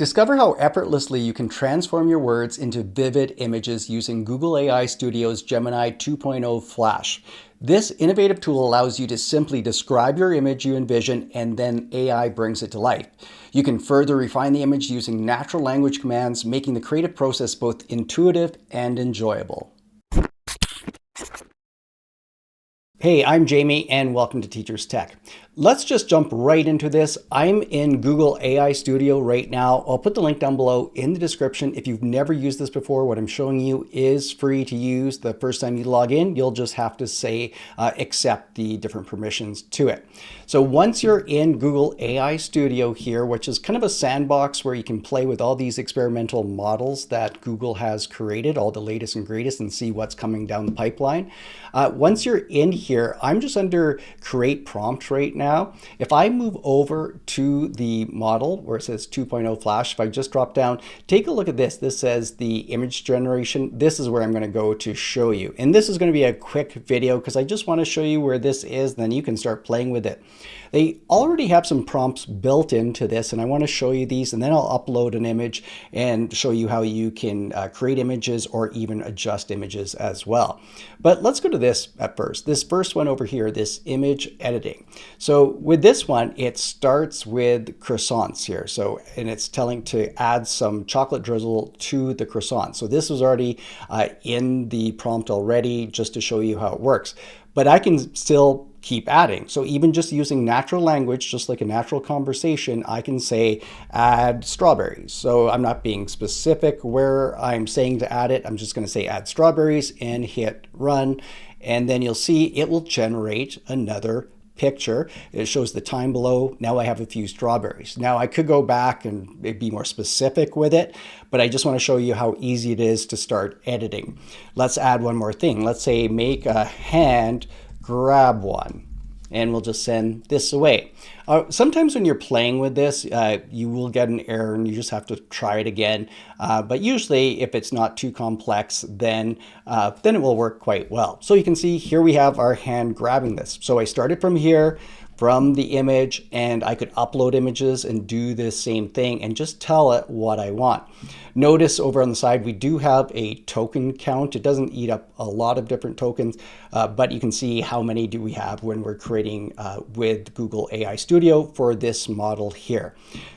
Discover how effortlessly you can transform your words into vivid images using Google AI Studio's Gemini 2.0 Flash. This innovative tool allows you to simply describe your image you envision, and then AI brings it to life. You can further refine the image using natural language commands, making the creative process both intuitive and enjoyable. Hey, I'm Jamie and welcome to Teachers Tech. Let's just jump right into this. I'm in Google AI Studio right now. I'll put the link down below in the description. If you've never used this before, what I'm showing you is free to use. The first time you log in, you'll just have to say accept the different permissions to it. So once you're in Google AI Studio here, which is kind of a sandbox where you can play with all these experimental models that Google has created, all the latest and greatest, and see what's coming down the pipeline. Once you're in here, I'm just under create prompt right now. If I move over to the model where it says 2.0 Flash, if I just drop down, take a look at this. This says the image generation. This is where I'm going to go to show you. And this is going to be a quick video because I just want to show you where this is, then you can start playing with it. They already have some prompts built into this, and I want to show you these, and then I'll upload an image and show you how you can create images or even adjust images as well. But let's go to this at first. This first one over here, this image editing. So with this one, it starts with croissants here. So, and it's telling to add some chocolate drizzle to the croissant. So this was already in the prompt already, just to show you how it works. But I can still keep adding. So even just using natural language, just like a natural conversation, I can say add strawberries. So I'm not being specific where I'm saying to add it. I'm just going to say add strawberries and hit run. And then you'll see it will generate another picture. It shows the time below. Now I have a few strawberries. Now I could go back and be more specific with it, but I just want to show you how easy it is to start editing. Let's add one more thing. Let's say make a hand grab one, and we'll just send this away. Sometimes when you're playing with this, you will get an error and you just have to try it again. But usually if it's not too complex, then it will work quite well. So you can see here we have our hand grabbing this. So I started from here, from the image, and I could upload images and do this same thing and just tell it what I want. Notice over on the side, we do have a token count. It doesn't eat up a lot of different tokens, but you can see how many do we have when we're creating with Google AI Studio for this model here.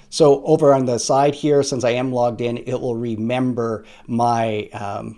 So over on the side here, since I am logged in, it will remember my,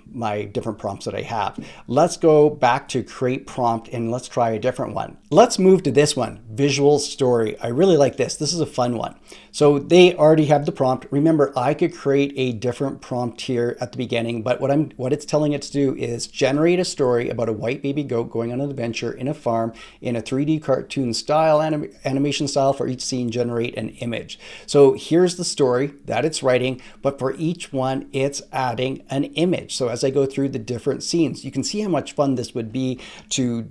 my different prompts that I have. Let's go back to create prompt and let's try a different one. Let's move to this one, visual story. I really like this. This is a fun one. So they already have the prompt. Remember, I could create a different prompt here at the beginning, but what it's telling it to do is generate a story about a white baby goat going on an adventure in a farm in a 3D cartoon style, animation style. For each scene, generate an image. So here's the story that it's writing, but for each one, it's adding an image. So as I go through the different scenes, you can see how much fun this would be to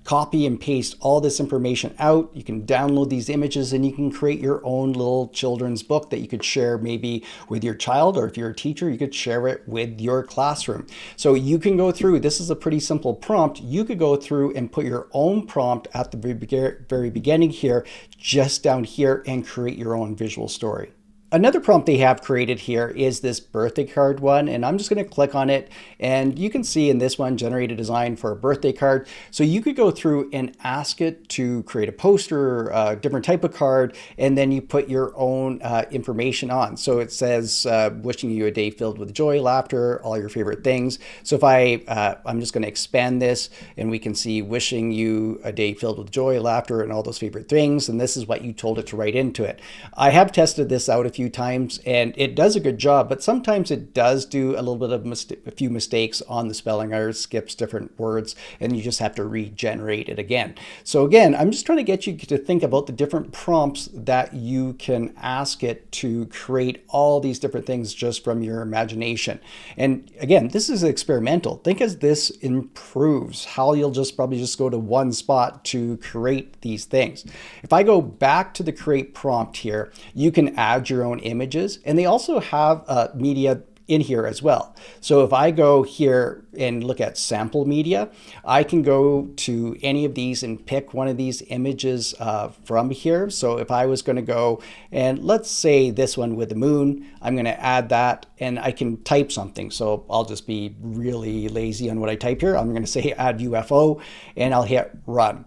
copy and paste all this information out. You can download these images and you can create your own little children's book that you could share maybe with your child, or if you're a teacher, you could share it with your classroom. So you can go through, this is a pretty simple prompt. You could go through and put your own prompt at the very beginning here, just down here, and create your own visual story. Another prompt they have created here is this birthday card one, and I'm just going to click on it, and you can see in this one, generate a design for a birthday card. So you could go through and ask it to create a poster, a different type of card, and then you put your own information on. So it says, wishing you a day filled with joy, laughter, all your favorite things. So if I'm just going to expand this, and we can see wishing you a day filled with joy, laughter, and all those favorite things. And this is what you told it to write into it. I have tested this out a few times and it does a good job, but sometimes it does do a little bit of a few mistakes on the spelling errors, skips different words, and you just have to regenerate it again. So again, I'm just trying to get you to think about the different prompts that you can ask it to create all these different things just from your imagination. And again, this is experimental. Think as this improves how you'll probably just go to one spot to create these things. If I go back to the create prompt here, you can add your own images, and they also have media in here as well. So if I go here and look at sample media, I can go to any of these and pick one of these images from here. So if I was going to go and let's say this one with the moon, I'm going to add that and I can type something. So I'll just be really lazy on what I type here. I'm going to say add UFO and I'll hit run.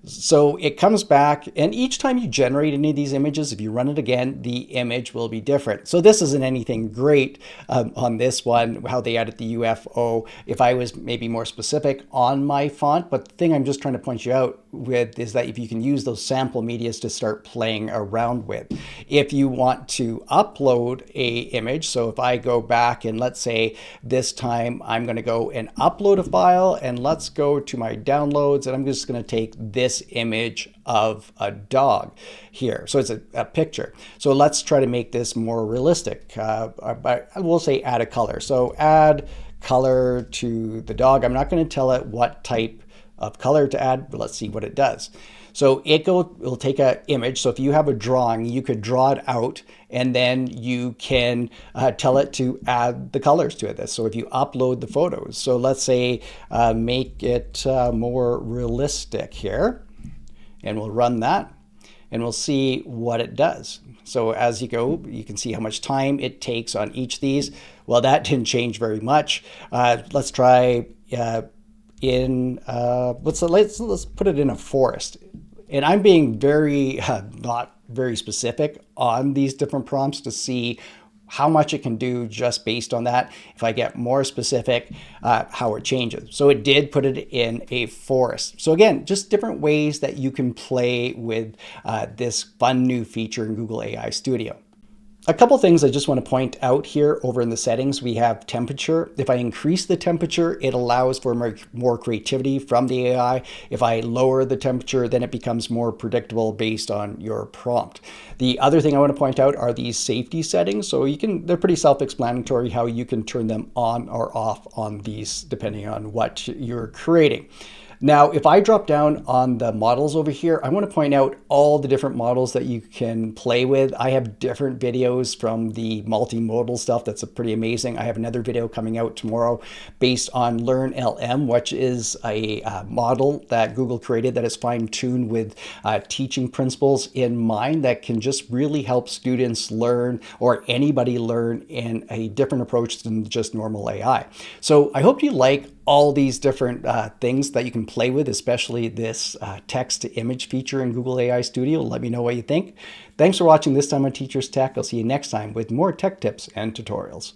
So it comes back, and each time you generate any of these images, if you run it again, the image will be different. So this isn't anything great on this one, how they added the UFO, if I was maybe more specific on my font. But the thing I'm just trying to point you out with is that if you can use those sample medias to start playing around with. If you want to upload a image, so if I go back and let's say this time I'm going to go and upload a file, and let's go to my downloads, and I'm just going to take this image of a dog here. So it's a picture. So let's try to make this more realistic. We'll say add a color. So add color to the dog. I'm not going to tell it what type of color to add, but let's see what it does. So it'll take an image. So if you have a drawing, you could draw it out and then you can tell it to add the colors to it. So if you upload the photos, so let's say make it more realistic here, and we'll run that and we'll see what it does. So as you go, you can see how much time it takes on each of these. Well, that didn't change very much. Let's try let's put it in a forest. And I'm being very not very specific on these different prompts to see how much it can do just based on that. If I get more specific, how it changes. So it did put it in a forest. So again, just different ways that you can play with this fun new feature in Google AI Studio. A couple things I just want to point out here over in the settings. We have temperature. If I increase the temperature, it allows for more creativity from the AI. If I lower the temperature, then it becomes more predictable based on your prompt. The other thing I want to point out are these safety settings. So they're pretty self-explanatory how you can turn them on or off on these depending on what you're creating. Now, if I drop down on the models over here, I want to point out all the different models that you can play with. I have different videos from the multimodal stuff that's pretty amazing. I have another video coming out tomorrow based on Learn LM, which is a model that Google created that is fine-tuned with teaching principles in mind that can just really help students learn, or anybody learn, in a different approach than just normal AI. So I hope you like all these different things that you can play with, especially this text to image feature in Google AI Studio. Let me know what you think. Thanks for watching this time on Teachers Tech. I'll see you next time with more tech tips and tutorials.